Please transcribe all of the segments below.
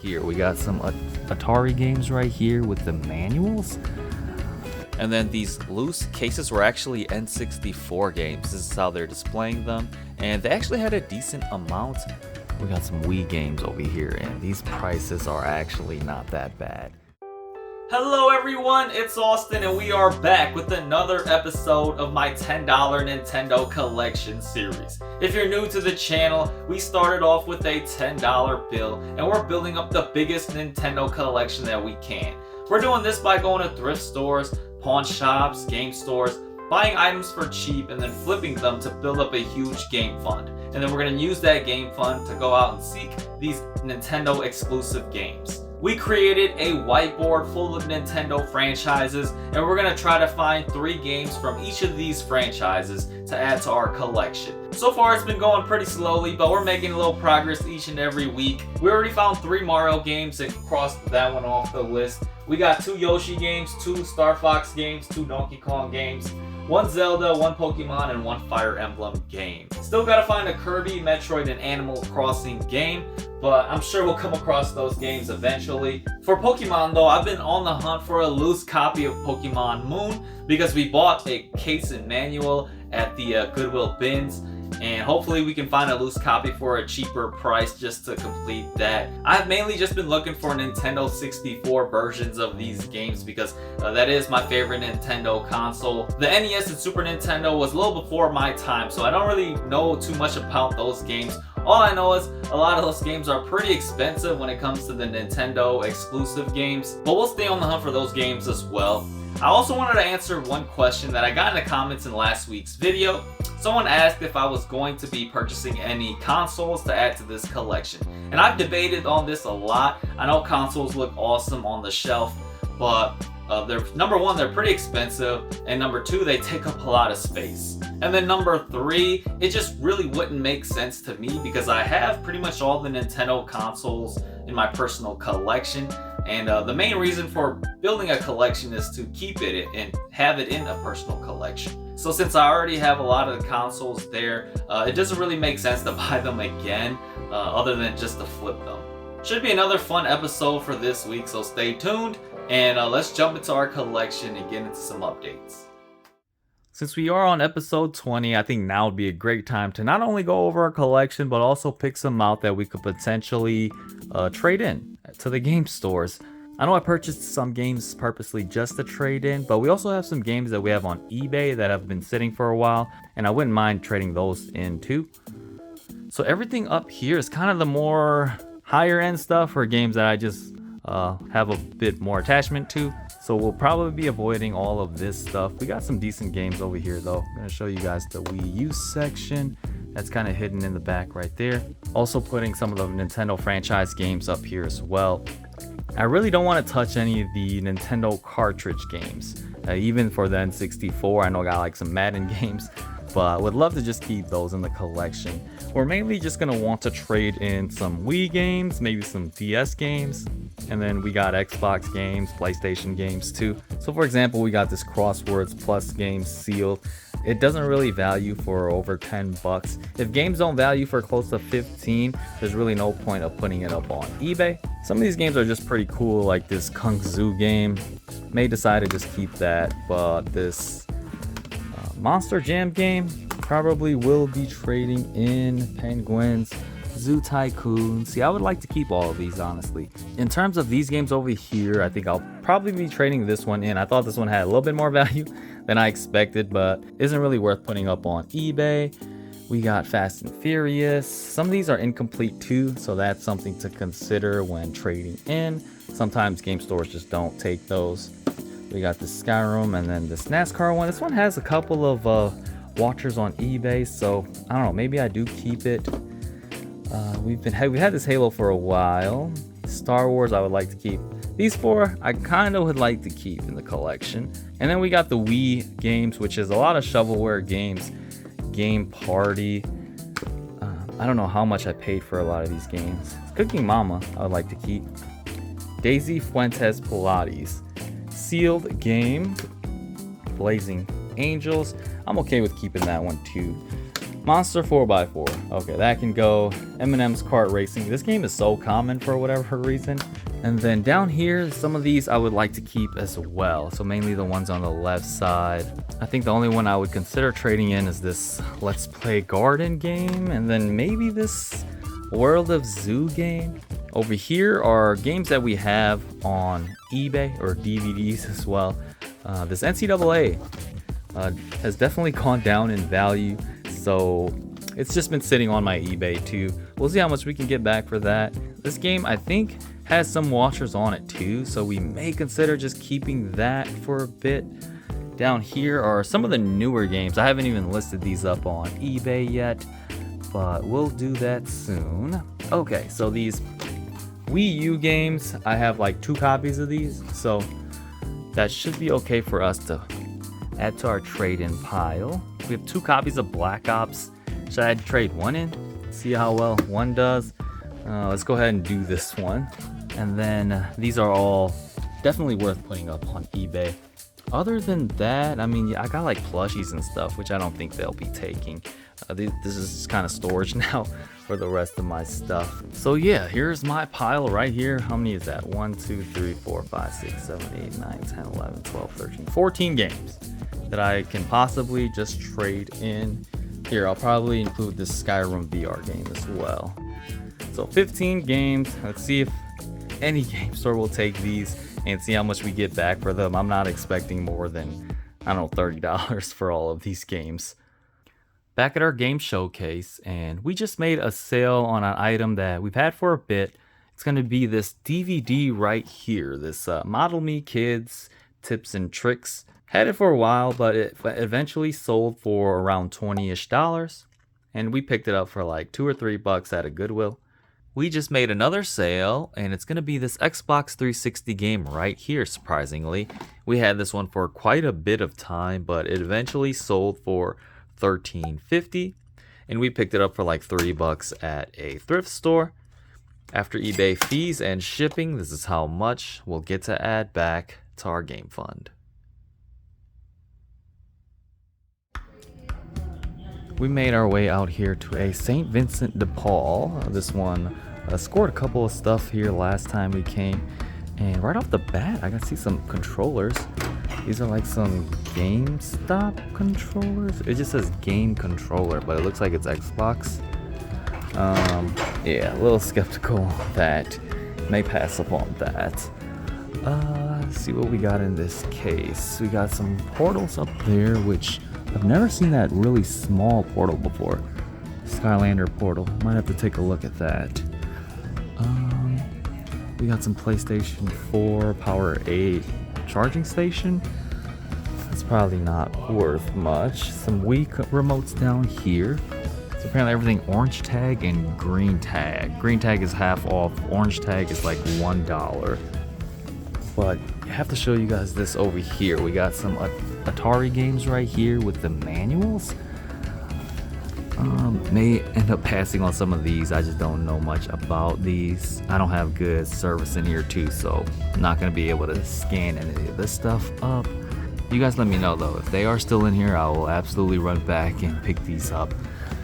here. We got some Atari games right here with the manuals. And then these loose cases were actually N64 games. This is how they're displaying them. And they actually had a decent amount. We got some Wii games over here, and these prices are actually not that bad. Hello everyone, it's Austin, and we are back with another episode of my $10 Nintendo collection series. If you're new to the channel, we started off with a $10 bill, and we're building up the biggest Nintendo collection that we can. We're doing this by going to thrift stores, pawn shops, game stores, buying items for cheap, and then flipping them to build up a huge game fund. And then we're going to use that game fund to go out and seek these Nintendo exclusive games. We created a whiteboard full of Nintendo franchises, and we're going to try to find 3 games from each of these franchises to add to our collection. So far it's been going pretty slowly, but we're making a little progress each and every week. We already found 3 Mario games and crossed that one off the list. We got 2 Yoshi games, 2 Star Fox games, 2 Donkey Kong games, 1 Zelda, 1 Pokemon, and 1 Fire Emblem game. Still gotta find a Kirby, Metroid, and Animal Crossing game, but I'm sure we'll come across those games eventually. For Pokemon though, I've been on the hunt for a loose copy of Pokemon Moon because we bought a case and manual at the Goodwill bins, and hopefully we can find a loose copy for a cheaper price just to complete that. I've mainly just been looking for Nintendo 64 versions of these games because that is my favorite Nintendo console. The NES and Super Nintendo was a little before my time, so I don't really know too much about those games. All I know is a lot of those games are pretty expensive when it comes to the Nintendo exclusive games, but we'll stay on the hunt for those games as well. I also wanted to answer one question that I got in the comments in last week's video. Someone asked if I was going to be purchasing any consoles to add to this collection. And I've debated on this a lot. I know consoles look awesome on the shelf, but number 1, they're pretty expensive, and number 2, they take up a lot of space. And then number 3, it just really wouldn't make sense to me because I have pretty much all the Nintendo consoles in my personal collection. And the main reason for building a collection is to keep it and have it in a personal collection. So since I already have a lot of the consoles there, it doesn't really make sense to buy them again, other than just to flip them. Should be another fun episode for this week, so stay tuned, and let's jump into our collection and get into some updates. Since we are on episode 20, I think now would be a great time to not only go over our collection, but also pick some out that we could potentially trade in to the game stores. I know I purchased some games purposely just to trade in, but we also have some games that we have on eBay that have been sitting for a while, and I wouldn't mind trading those in too. So everything up here is kind of the more higher end stuff for games that I just have a bit more attachment to. So we'll probably be avoiding all of this stuff. We got some decent games over here though. I'm going to show you guys the Wii U section. That's kind of hidden in the back right there. Also putting some of the Nintendo franchise games up here as well. I really don't want to touch any of the Nintendo cartridge games. Even for the N64, I know I got like some Madden games, but I would love to just keep those in the collection. We're mainly just going to want to trade in some Wii games, maybe some DS games, and then we got Xbox games, PlayStation games too. So for example, we got this Crosswords Plus game sealed. It doesn't really value for over 10 bucks. If games don't value for close to 15, there's really no point of putting it up on eBay. Some of these games are just pretty cool, like this Kung Zoo game. May decide to just keep that, but this Monster Jam game probably will be trading in. Penguins, Zoo Tycoon. See, I would like to keep all of these, honestly. In terms of these games over here, I think I'll probably be trading this one in. I thought this one had a little bit more value than I expected, but isn't really worth putting up on eBay. We got Fast and Furious. Some of these are incomplete too, so that's something to consider when trading in. Sometimes game stores just don't take those. We got this Skyrim and then this NASCAR one. This one has a couple of watchers on eBay, so I don't know, maybe I do keep it. We've had this Halo for a while. Star Wars I would like to keep. These 4 I kind of would like to keep in the collection. And then we got the Wii games, which is a lot of shovelware games. Game Party. I don't know how much I paid for a lot of these games. Cooking Mama I would like to keep. Daisy Fuentes Pilates. Sealed game. Blazing Angels. I'm okay with keeping that one too. Monster 4x4. Okay, that can go. M&M's Kart Racing. This game is so common for whatever reason. And then down here, some of these I would like to keep as well. So mainly the ones on the left side. I think the only one I would consider trading in is this Let's Play Garden game. And then maybe this World of Zoo game. Over here are games that we have on eBay or DVDs as well. This NCAA has definitely gone down in value. So it's just been sitting on my eBay too. We'll see how much we can get back for that. This game, I think, has some washers on it too, so we may consider just keeping that for a bit. Down here are some of the newer games. I haven't even listed these up on eBay yet, but we'll do that soon. Okay, so these Wii U games, I have like 2 copies of these, so that should be okay for us to add to our trade-in pile. We have 2 copies of Black Ops. Should I trade one in? See how well one does. Let's go ahead and do this one. And then these are all definitely worth putting up on eBay. Other than that, I mean, I got like plushies and stuff, which I don't think they'll be taking. This is just kind of storage now for the rest of my stuff. So yeah, here's my pile right here. How many is that? 1, 2, 3, 4, 5, 6, 7, 8, 9, 10, 11, 12, 13, 14 games that I can possibly just trade in. Here, I'll probably include this Skyrim VR game as well. So 15 games. Let's see if any game store will take these and see how much we get back for them. I'm not expecting more than, I don't know, $30 for all of these games. Back at our game showcase, and we just made a sale on an item that we've had for a bit. It's going to be this DVD right here, this Model Me Kids Tips and Tricks. Had it for a while, but it eventually sold for around $20-ish, and we picked it up for like $2 or $3 at a Goodwill. We just made another sale, and it's going to be this Xbox 360 game right here, surprisingly. We had this one for quite a bit of time, but it eventually sold for $13.50, and we picked it up for like $3 at a thrift store. After eBay fees and shipping, this is how much we'll get to add back to our game fund. We made our way out here to a St. Vincent de Paul. This one scored a couple of stuff here last time we came. And right off the bat, I got to see some controllers. These are like some GameStop controllers. It just says game controller, but it looks like it's Xbox. Yeah, a little skeptical that may pass up on that. Let's see what we got in this case. We got some portals up there, which I've never seen that really small portal before. Skylander portal. Might have to take a look at that. We got some PlayStation 4 Power 8 charging station. That's probably not worth much. Some Wii remotes down here. So apparently everything orange tag and green tag. Green tag is half off. Orange tag is like $1. But I have to show you guys this over here. We got some Atari games right here with the manuals. May end up passing on some of these. I just don't know much about these. I don't have good service in here too, so I'm not going to be able to scan any of this stuff up. You guys let me know though. If they are still in here, I will absolutely run back and pick these up.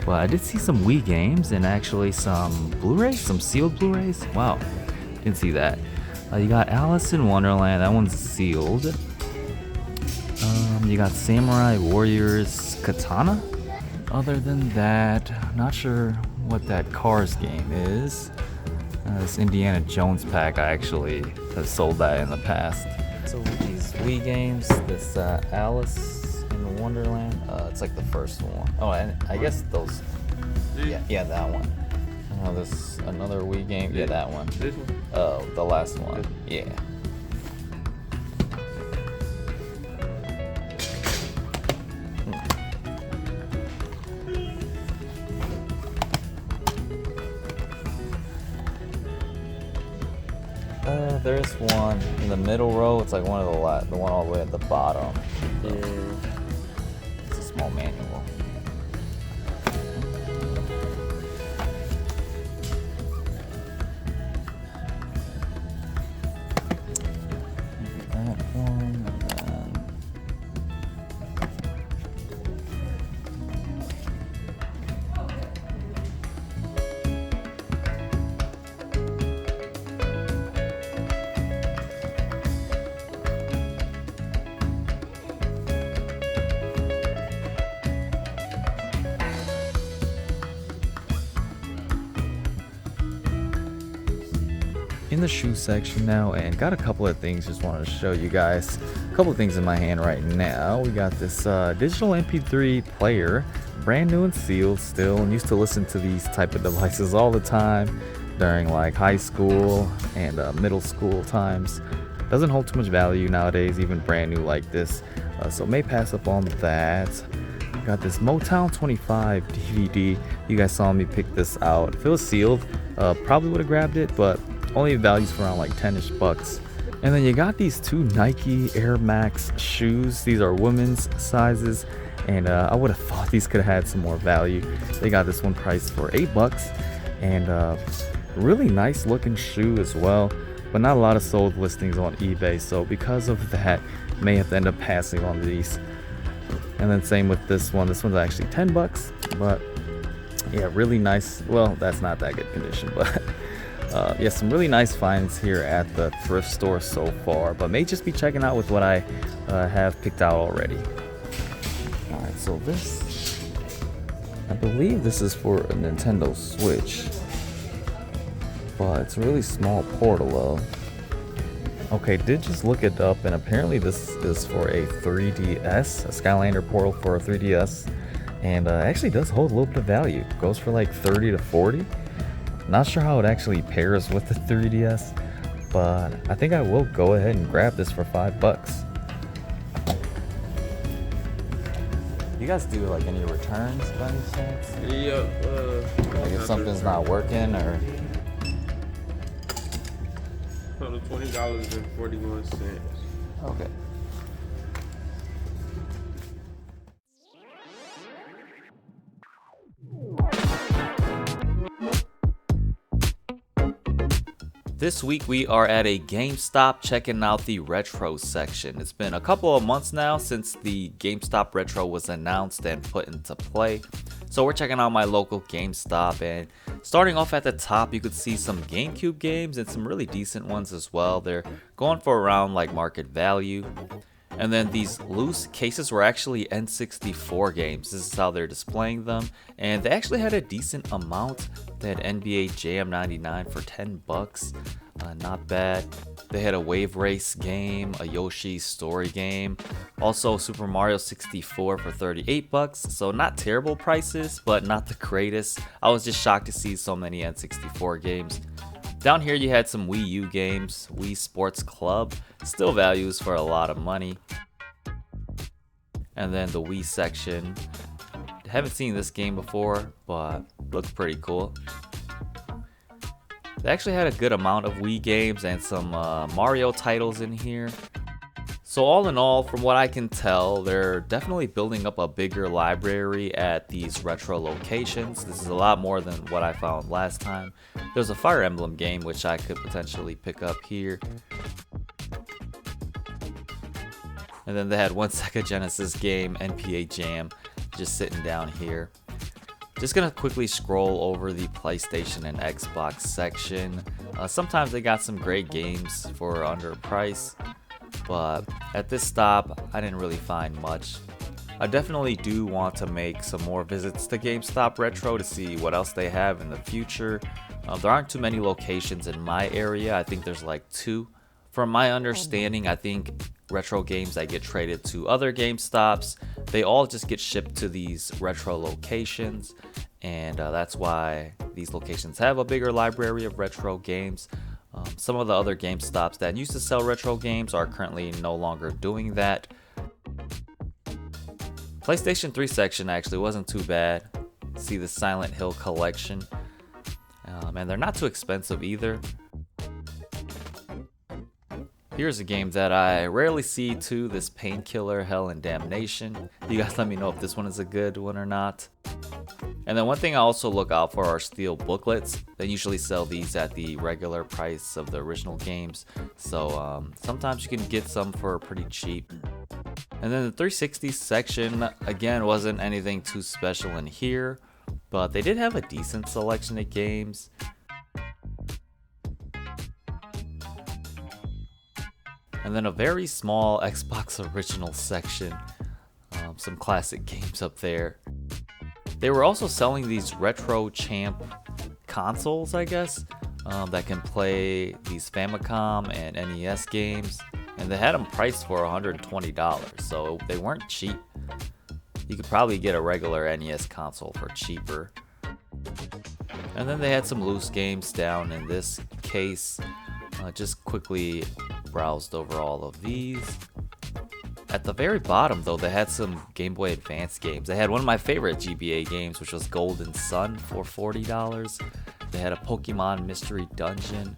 But I did see some Wii games and actually some Blu-rays, some sealed Blu-rays. Wow, didn't see that. You got Alice in Wonderland. That one's sealed. You got Samurai Warriors Katana. Other than that, I'm not sure what that Cars game is. This Indiana Jones pack, I actually have sold that in the past. So with these Wii games, this Alice in Wonderland, it's like the first one. Oh, and I guess those, yeah, that one. This another Wii game, yeah, that one. This one? Oh, the last one, yeah. There's one in the middle row. It's like one of the one all the way at the bottom. It's a small manual. That one, and in the shoe section now, and got a couple of things just wanted to show you guys. A couple of things in my hand right now. We got this digital MP3 player, brand new and sealed still, and used to listen to these type of devices all the time during like high school and middle school times. Doesn't hold too much value nowadays, even brand new like this, so may pass up on that. Got this Motown 25 DVD. You guys saw me pick this out. If it was sealed, probably would have grabbed it, but only values for around like 10-ish bucks. And then you got these two Nike Air Max shoes. These are women's sizes, and I would have thought these could have had some more value. They got this one priced for 8 bucks, and really nice looking shoe as well, but not a lot of sold listings on eBay, so because of that, may have to end up passing on these. And then same with this one. This one's actually 10 bucks, but yeah, really nice. Well, that's not that good condition, but yeah, some really nice finds here at the thrift store so far, but may just be checking out with what I have picked out already. All right, so this, I believe this is for a Nintendo Switch, but it's a really small portal though. Okay, did just look it up, and apparently this is for a 3DS, a Skylander portal for a 3DS, and actually does hold a little bit of value. Goes for like 30 to 40. Not sure how it actually pairs with the 3DS, but I think I will go ahead and grab this for 5 bucks. You guys do like any returns by any chance? Yep. Like if something's not working or... Total $20.41. Okay. This week we are at a GameStop checking out the retro section. It's been a couple of months now since the GameStop Retro was announced and put into play. So we're checking out my local GameStop, and starting off at the top you could see some GameCube games and some really decent ones as well. They're going for around like market value. And then these loose cases were actually N64 games. This is how they're displaying them. And they actually had a decent amount. They had NBA Jam 99 for 10 bucks. Not bad. They had a Wave Race game, a Yoshi's Story game. Also Super Mario 64 for 38 bucks. So not terrible prices, but not the greatest. I was just shocked to see so many N64 games. Down here you had some Wii U games, Wii Sports Club, still values for a lot of money. And then the Wii section, haven't seen this game before, but looks pretty cool. They actually had a good amount of Wii games and some Mario titles in here. So all in all, from what I can tell, they're definitely building up a bigger library at these retro locations. This is a lot more than what I found last time. There's a Fire Emblem game which I could potentially pick up here. And then they had one Sega Genesis game, NPA Jam, just sitting down here. Just gonna quickly scroll over the PlayStation and Xbox section. Sometimes they got some great games for under price, but at this stop I didn't really find much. I definitely do want to make some more visits to GameStop Retro to see what else they have in the future. There aren't too many locations in my area. I think there's like 2. From my understanding, I think retro games that get traded to other GameStops, they all just get shipped to these retro locations, and that's why these locations have a bigger library of retro games. Some of the other GameStops that used to sell retro games are currently no longer doing that. PlayStation 3 section actually wasn't too bad. See the Silent Hill collection, and they're not too expensive either. Here's a game that I rarely see too, this Painkiller Hell and Damnation. You guys let me know if this one is a good one or not. And then one thing I also look out for are steel booklets. They usually sell these at the regular price of the original games, so sometimes you can get some for pretty cheap. And then the 360 section, again, wasn't anything too special in here, but they did have a decent selection of games. And then a very small Xbox original section, some classic games up there. They were also selling these Retro Champ consoles, I guess. that can play these Famicom and NES games, and they had them priced for $120, so they weren't cheap. You could probably get a regular NES console for cheaper. And then they had some loose games down in this case. Just quickly browsed over all of these. At the very bottom though, they had some Game Boy Advance games. They had one of my favorite GBA games, which was Golden Sun for $40. They had a Pokemon Mystery Dungeon.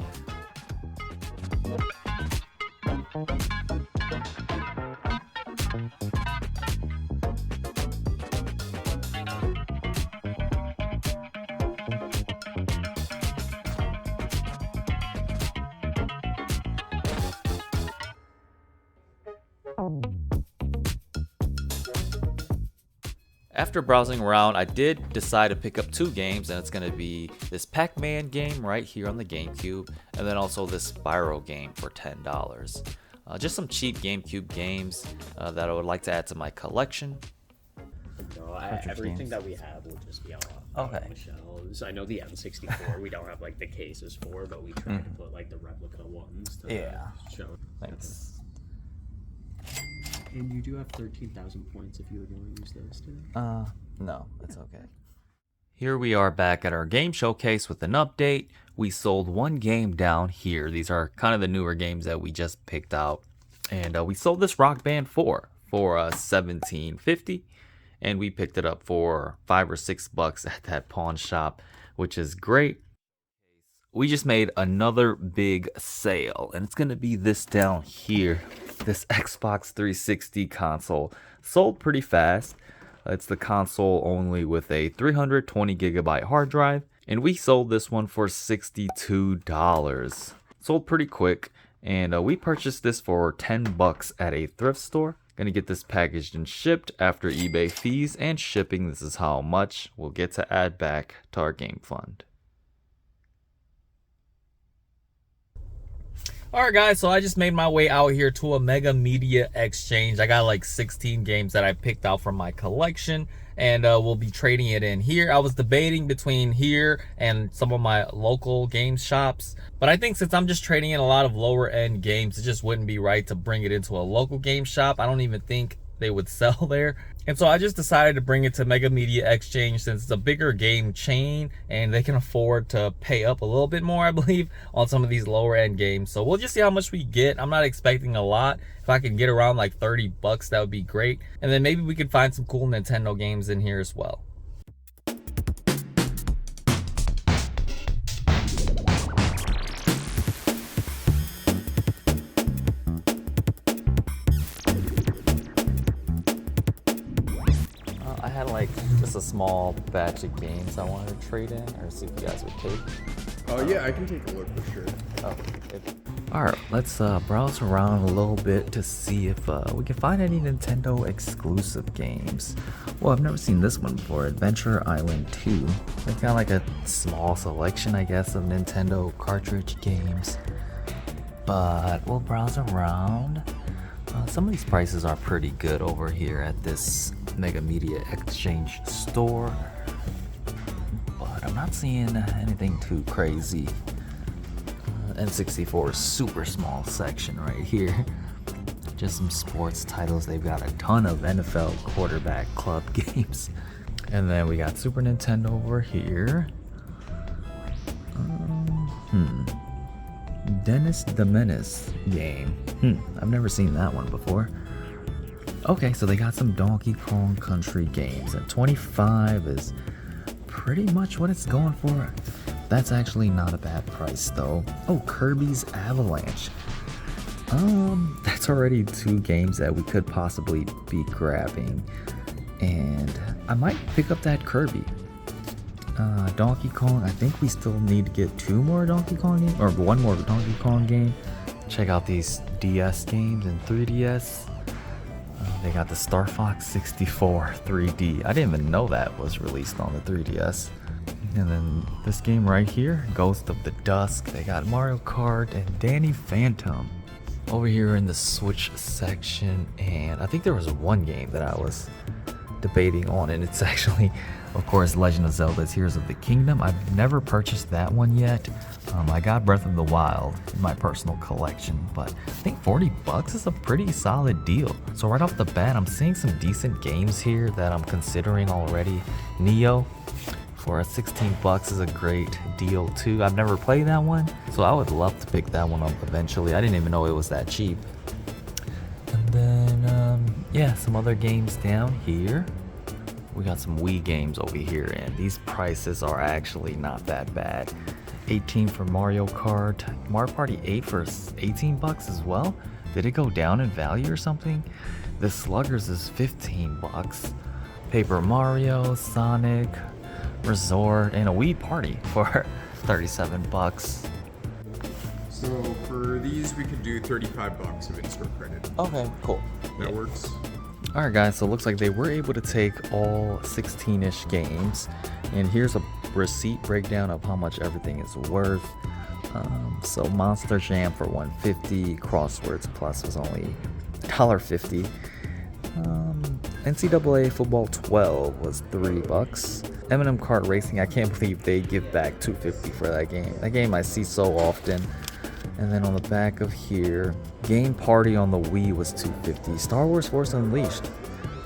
After browsing around, I did decide to pick up 2 games, and it's going to be this Pac-Man game right here on the GameCube, and then also this Spyro game for $10. Just some cheap GameCube games that I would like to add to my collection. No, everything that we have will just be on the shelves. I know the N64 we don't have like the cases for, but we try to put like the replica ones to show. Thanks. And you do have 13,000 points if you would want to use those today. No, it's okay. Here we are back at our game showcase with an update. We sold 1 game down here. These are kind of the newer games that we just picked out. And we sold this Rock Band 4 for $17.50. And we picked it up for $5 or $6 at that pawn shop, which is great. We just made another big sale, and it's going to be this down here. This Xbox 360 console sold pretty fast. It's the console only with a 320 gigabyte hard drive, and we sold this one for $62. Sold pretty quick, and we purchased this for $10 at a thrift store. Gonna get this packaged and shipped after eBay fees and shipping. This is how much we'll get to add back to our game fund. Alright guys, so I just made my way out here to a Mega Media Exchange. I got like 16 games that I picked out from my collection, and we'll be trading it in here. I was debating between here and some of my local game shops, but I think since I'm just trading in a lot of lower end games, it just wouldn't be right to bring it into a local game shop. I don't even think they would sell there. And so I just decided to bring it to Mega Media Exchange since it's a bigger game chain and they can afford to pay up a little bit more, I believe, on some of these lower end games. So we'll just see how much we get. I'm not expecting a lot. If I can get around like $30, that would be great. And then maybe we could find some cool Nintendo games in here as well. Just a small batch of games I wanted to trade in or see if you guys would take. Oh yeah, I can take a look for sure. Oh, alright, let's browse around a little bit to see if we can find any Nintendo exclusive games. Well, I've never seen this one before, Adventure Island 2. They've got like a small selection, I guess, of Nintendo cartridge games. But we'll browse around. Some of these prices are pretty good over here at this Mega Media Exchange store, but I'm not seeing anything too crazy. N64 super small section right here. Just some sports titles. They've got a ton of NFL quarterback club games. And then we got Super Nintendo over here. Dennis the Menace game. I've never seen that one before. Okay, so they got some Donkey Kong Country games, and 25 is pretty much what it's going for. That's actually not a bad price though. Oh, Kirby's Avalanche. That's already 2 games that we could possibly be grabbing, and I might pick up that Kirby. Donkey Kong, I think we still need to get 2 more Donkey Kong games, or 1 more Donkey Kong game. Check out these DS games and 3DS. They got the Star Fox 64 3D. I didn't even know that was released on the 3DS. And then this game right here, Ghost of the Dusk. They got Mario Kart and Danny Phantom. Over here in the Switch section, and I think there was one game that I was debating on, and it's actually Of course, Legend of Zelda Tears of the Kingdom. I've never purchased that one yet. I got Breath of the Wild in my personal collection, but I think 40 bucks is a pretty solid deal. So right off the bat, I'm seeing some decent games here that I'm considering already. Neo for 16 bucks is a great deal too. I've never played that one, so I would love to pick that one up eventually. I didn't even know it was that cheap. And then, yeah, some other games down here. We got some Wii games over here, and these prices are actually not that bad. 18 for Mario Kart, Mario Party 8 for 18 bucks as well. Did it go down in value or something? The Sluggers is 15 bucks. Paper Mario, Sonic, Resort, and a Wii Party for 37 bucks. So for these, we could do 35 bucks of in-store credit. Okay, cool. That works. Alright guys, so it looks like they were able to take all 16-ish games, and here's a receipt breakdown of how much everything is worth. So Monster Jam for $150, Crosswords Plus was only $1.50. NCAA Football 12 was $3. M&M Kart Racing, I can't believe they give back $250 for that game. That game I see so often. And then on the back of here, Game Party on the Wii was $250. Star Wars Force Unleashed,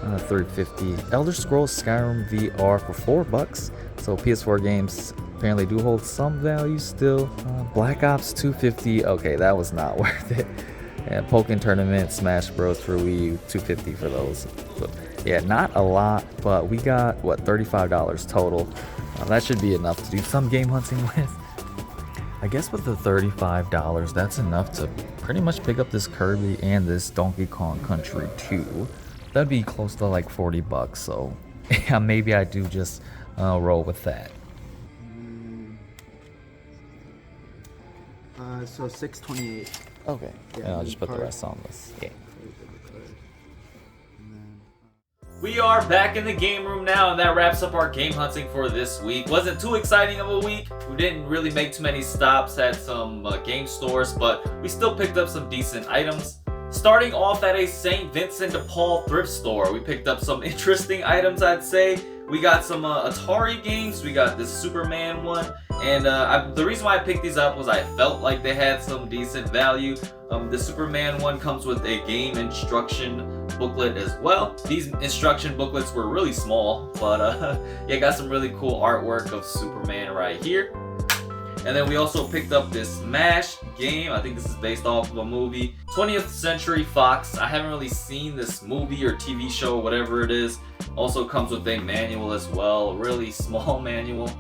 $350. Elder Scrolls Skyrim VR for $4. So PS4 games apparently do hold some value still. Black Ops $250. Okay, that was not worth it. And Pokken Tournament, Smash Bros for Wii, $250 for those. So, yeah, not a lot, but we got what, $35 total. That should be enough to do some game hunting with. I guess with the $35, that's enough to pretty much pick up this Kirby and this Donkey Kong Country 2. That'd be close to like 40 bucks, so yeah, maybe I do just roll with that. So 628. Okay, Yeah, and I'll just put the card. rest on this game. We are back in the game room now, and that wraps up our game hunting for this week. Wasn't too exciting of a week. We didn't really make too many stops at some game stores, but we still picked up some decent items. Starting off at a St. Vincent de Paul thrift store, we picked up some interesting items, I'd say. We got some Atari games. We got this Superman one. And the reason why I picked these up was I felt like they had some decent value. The Superman one comes with a game instruction booklet as well. These instruction booklets were really small, but yeah, got some really cool artwork of Superman right here. And then we also picked up this MASH game. I think this is based off of a movie. 20th Century Fox. I haven't really seen this movie or TV show, whatever it is. Also comes with a manual as well, a really small manual.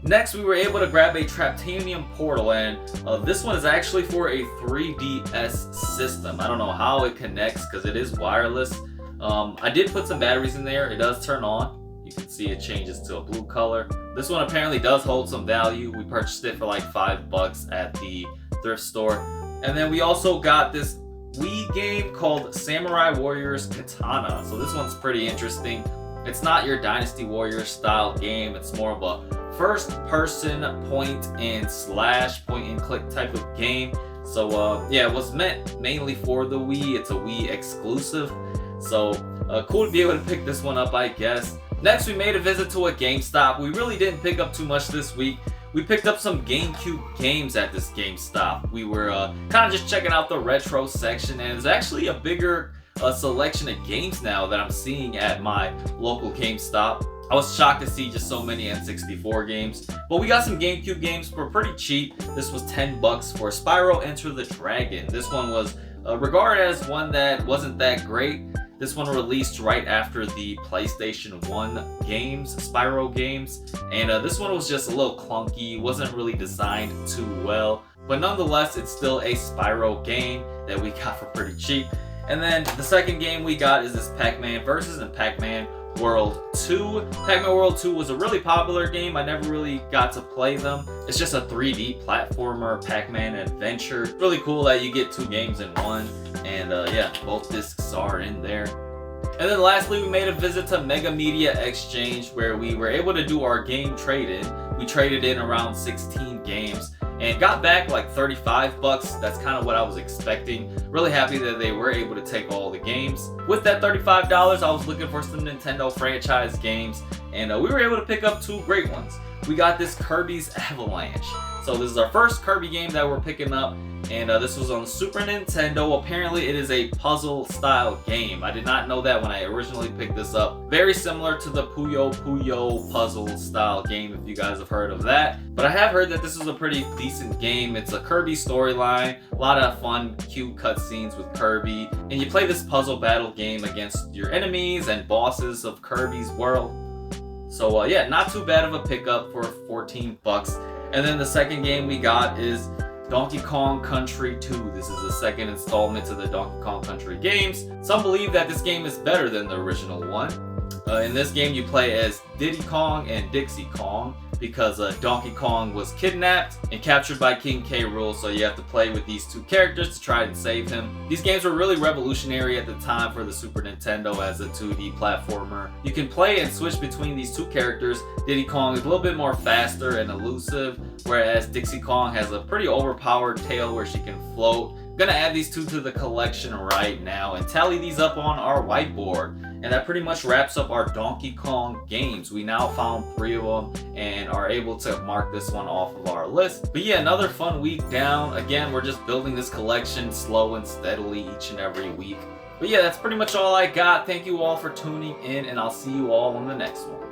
Next, we were able to grab a Traptanium Portal, and this one is actually for a 3DS system. I don't know how it connects because it is wireless. I did put some batteries in there. It does turn on. You can see it changes to a blue color. This one apparently does hold some value. We purchased it for like $5 at the thrift store. And then we also got this Wii game called Samurai Warriors Katana. So this one's pretty interesting. It's not your Dynasty Warriors style game. It's more of a first person point and click type of game. So yeah, it was meant mainly for the Wii. It's a Wii exclusive. So cool to be able to pick this one up, I guess. Next, we made a visit to a GameStop. We really didn't pick up too much this week. We picked up some GameCube games at this GameStop. We were kind of just checking out the retro section, and it's actually a bigger selection of games now that I'm seeing at my local GameStop. I was shocked to see just so many N64 games, but we got some GameCube games for pretty cheap. This was $10 for Spyro Enter the Dragon. This one was regarded as one that wasn't that great. This one released right after the PlayStation 1 games, Spyro games, and this one was just a little clunky, wasn't really designed too well, but nonetheless, it's still a Spyro game that we got for pretty cheap. And then the second game we got is this Pac-Man Versus and Pac-Man World 2. Pac-Man World 2 was a really popular game. I never really got to play them. It's just a 3D platformer Pac-Man adventure. It's really cool that you get two games in one. And yeah, both discs are in there. And then lastly, we made a visit to Mega Media Xchange where we were able to do our game trade-in. We traded in around 16 games and got back like $35. That's kind of what I was expecting. Really happy that they were able to take all the games. With that $35, I was looking for some Nintendo franchise games, and we were able to pick up 2 great ones. We got this Kirby's Avalanche. So this is our first Kirby game that we're picking up, and this was on the Super Nintendo. Apparently it is a puzzle style game. I did not know that when I originally picked this up. Very similar to the Puyo Puyo puzzle style game, if you guys have heard of that. But I have heard that this is a pretty decent game. It's a Kirby storyline, a lot of fun, cute cutscenes with Kirby, and you play this puzzle battle game against your enemies and bosses of Kirby's world. So yeah, not too bad of a pickup for 14 bucks. And then the second game we got is Donkey Kong Country 2. This is the second installment to the Donkey Kong Country games. Some believe that this game is better than the original one. In this game you play as Diddy Kong and Dixie Kong, because Donkey Kong was kidnapped and captured by King K. Rool, so you have to play with these 2 characters to try and save him. These games were really revolutionary at the time for the Super Nintendo as a 2D platformer. You can play and switch between these 2 characters. Diddy Kong is a little bit more faster and elusive, whereas Dixie Kong has a pretty overpowered tail where she can float. I'm gonna add these 2 to the collection right now and tally these up on our whiteboard. And that pretty much wraps up our Donkey Kong games. We now found 3 of them and are able to mark this one off of our list. But yeah, another fun week down. Again, we're just building this collection slow and steadily each and every week. But yeah, that's pretty much all I got. Thank you all for tuning in, and I'll see you all on the next one.